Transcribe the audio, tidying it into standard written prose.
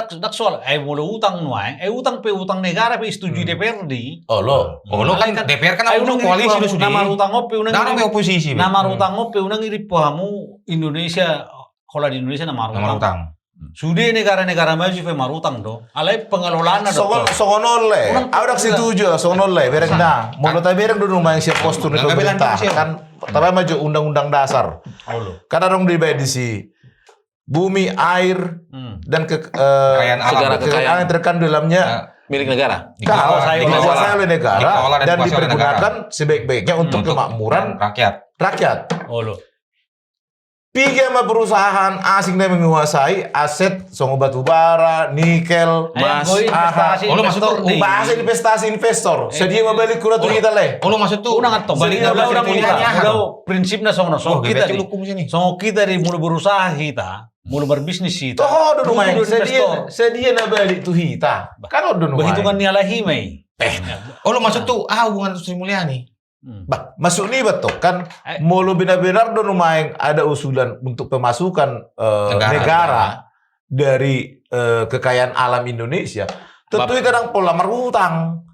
dak soal mulai utang nuai, utang negara pe setuju DPRD. Oh lo kan DPR kan udah koalisi lu sudah. Nama utang ope unang oposisi. Nama utang ope unang iri pahamu Indonesia, kalau di Indonesia nama utang. Sudah negara-negara maju pe marutang do. Alai pengelolaan ada. Songonol le. Aku dak setuju songonol le bereng dah. Mau ta bereng dulu main siap postur itu pemerintah kan. Tapi maju undang-undang dasar. Karena dong di bumi, air dan kekayaan yang terkandung dalamnya milik negara. Dikuasai oleh negara dan dipergunakan sebaik-baiknya untuk kemakmuran rakyat. Tiga perusahaan asing yang menguasai aset songo batu bara, nikel, emas, bahasa investasi investor. Sedia membeli kurat kita le. Kalau maksud tuh balik prinsipnya songo kita di mulai berusaha kita, mulai berbisnis kita. Toh do rumah sedia na balik tuh kita. Kan do rumah. Hitungan ni alahi mai. Lo maksud tuh hubungan Sri Mulyani. Bah, masuk nih betul kan mulu benar-benar do rumah ada usulan untuk pemasukan negara dari kekayaan alam Indonesia. Tentu kadang pola marutang.